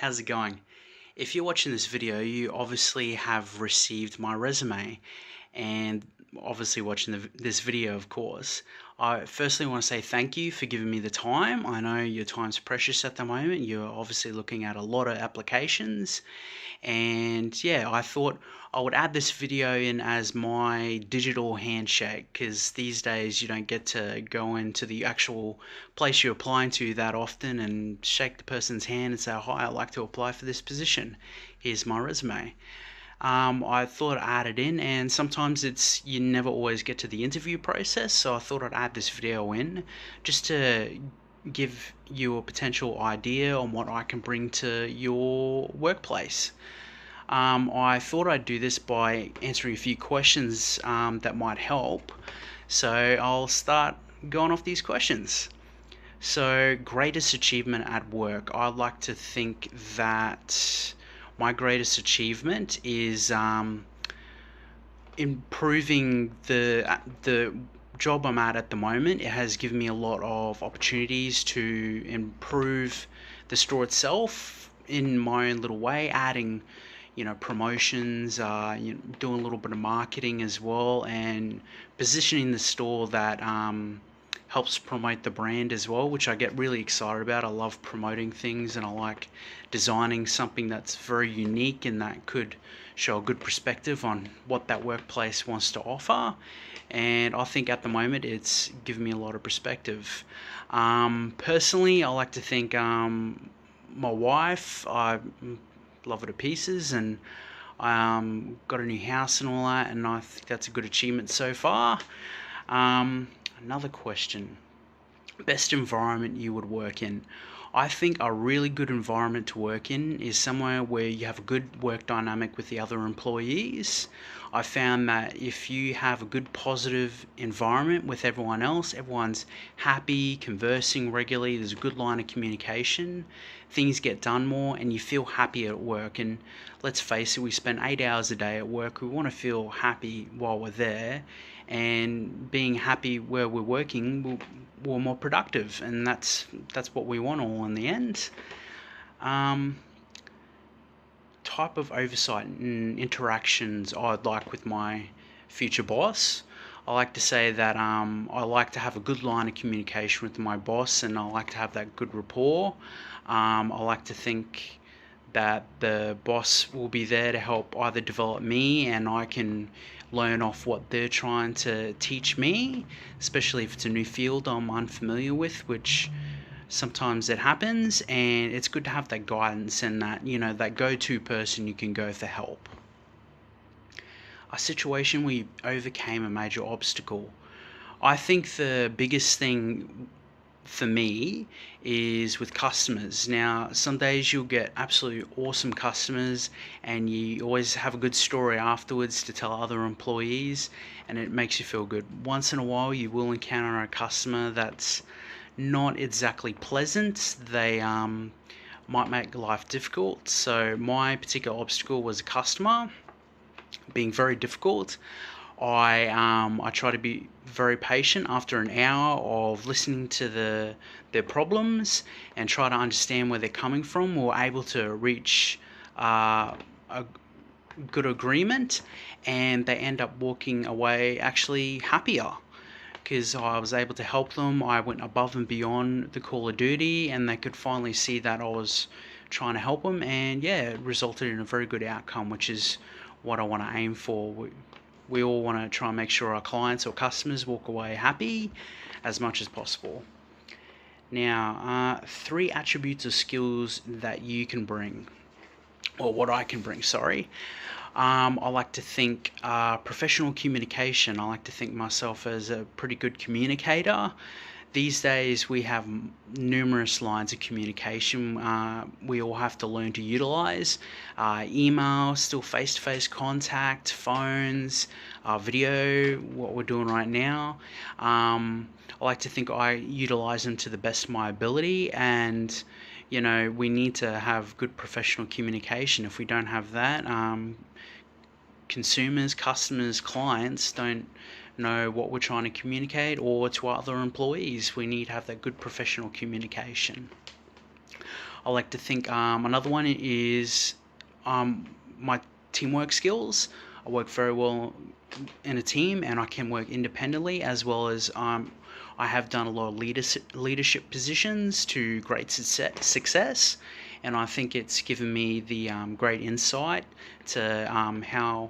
how's it going? If you're watching this video, you obviously have received my resume and obviously watching this video, of course. I firstly want to say thank you for giving me the time. I know your time's precious at the moment. You're obviously looking at a lot of applications, and yeah, I thought I would add this video in as my digital handshake, because these days you don't get to go into the actual place you're applying to that often and shake the person's hand and say, hi, I'd like to apply for this position, here's my resume. I thought I'd add it in, and sometimes you never always get to the interview process, so I thought I'd add this video in just to give you a potential idea on what I can bring to your workplace. I thought I'd do this by answering a few questions that might help. So I'll start going off these questions. So, greatest achievement at work. I'd like to think that my greatest achievement is improving the job I'm at the moment. It has given me a lot of opportunities to improve the store itself in my own little way, adding promotions, doing a little bit of marketing as well, and positioning the store that helps promote the brand as well, which I get really excited about. I love promoting things, and I like designing something that's very unique and that could show a good perspective on what that workplace wants to offer. And I think at the moment it's given me a lot of perspective. Personally, I like to think my wife, I love her to pieces, and got a new house and all that, and I think that's a good achievement so far. Another question: best environment you would work in. I think a really good environment to work in is somewhere where you have a good work dynamic with the other employees. I found that if you have a good positive environment with everyone else, everyone's happy, conversing regularly, there's a good line of communication, things get done more and you feel happy at work. And let's face it, we spend 8 hours a day at work. We want to feel happy while we're there, and being happy where we're working, we're more productive, and that's what we want all in the end. Type of oversight and interactions I'd like with my future boss. I like to say that I like to have a good line of communication with my boss, and I like to have that good rapport. I like to think that the boss will be there to help either develop me, and I can learn off what they're trying to teach me, especially if it's a new field I'm unfamiliar with, which sometimes it happens, and it's good to have that guidance and that go-to person you can go for help. A situation where you overcame a major obstacle. I think the biggest thing for me is with customers. Now, some days you'll get absolutely awesome customers and you always have a good story afterwards to tell other employees, and it makes you feel good. Once in a while you will encounter a customer that's not exactly pleasant. They might make life difficult. So my particular obstacle was a customer being very difficult. I try to be very patient after an hour of listening to their problems and try to understand where they're coming from. We're able to reach a good agreement, and they end up walking away actually happier because I was able to help them. I went above and beyond the call of duty, and they could finally see that I was trying to help them, and yeah, it resulted in a very good outcome, which is what I want to aim for. We all want to try and make sure our clients or customers walk away happy as much as possible. Now, 3 attributes or skills that you can bring, or what I can bring, sorry. I like to think professional communication. I like to think myself as a pretty good communicator. These days we have numerous lines of communication we all have to learn to utilize. Email, still face-to-face contact, phones, video, what we're doing right now. I like to think I utilize them to the best of my ability, and we need to have good professional communication. If we don't have that, consumers, customers, clients don't know what we're trying to communicate, or to our other employees. We need to have that good professional communication. I like to think another one is my teamwork skills. I work very well in a team, and I can work independently, as well as I have done a lot of leadership positions to great success, and I think it's given me the great insight to how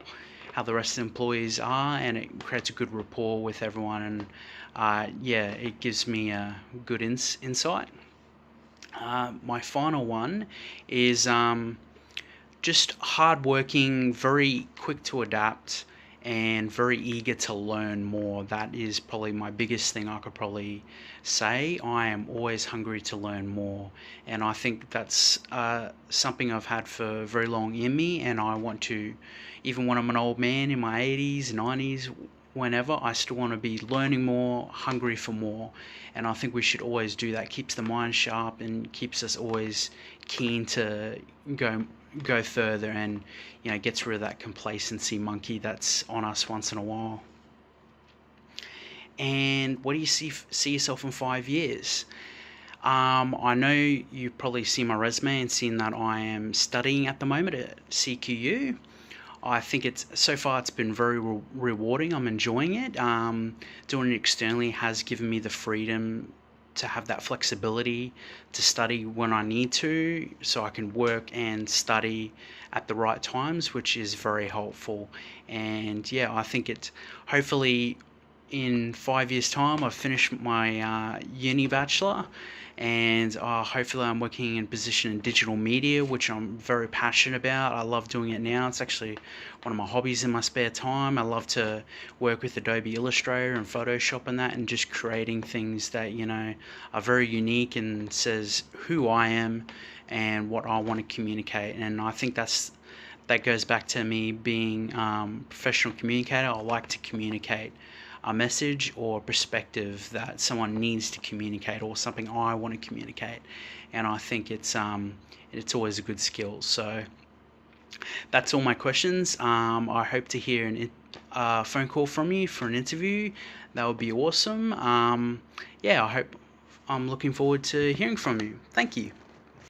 the rest of the employees are, and it creates a good rapport with everyone, and yeah, it gives me a good insight. My final one is just hardworking, very quick to adapt, and very eager to learn more. That is probably my biggest thing I could probably say. I am always hungry to learn more, and I think that's something I've had for very long in me, and I want to, even when I'm an old man in my 80s, 90s, whenever, I still want to be learning more, hungry for more, and I think we should always do that. Keeps the mind sharp and keeps us always keen to go further, and gets rid of that complacency monkey that's on us once in a while. And what do you see yourself in 5 years? I know you've probably seen my resume and seen that I am studying at the moment at CQU. I think so far it's been very rewarding. I'm enjoying it. Doing it externally has given me the freedom to have that flexibility to study when I need to, so I can work and study at the right times, which is very helpful. And yeah, I think it's hopefully in 5 years' time I've finished my uni bachelor, and hopefully I'm working in a position in digital media, which I'm very passionate about. I love doing it now. It's actually one of my hobbies in my spare time. I love to work with Adobe Illustrator and Photoshop and that, and just creating things that are very unique and says who I am and what I want to communicate. And I think that goes back to me being a professional communicator. I like to communicate a message or perspective that someone needs to communicate, or something I want to communicate, and I think it's always a good skill. So that's all my questions. I hope to hear a phone call from you for an interview. That would be awesome. Yeah, I'm looking forward to hearing from you. Thank you.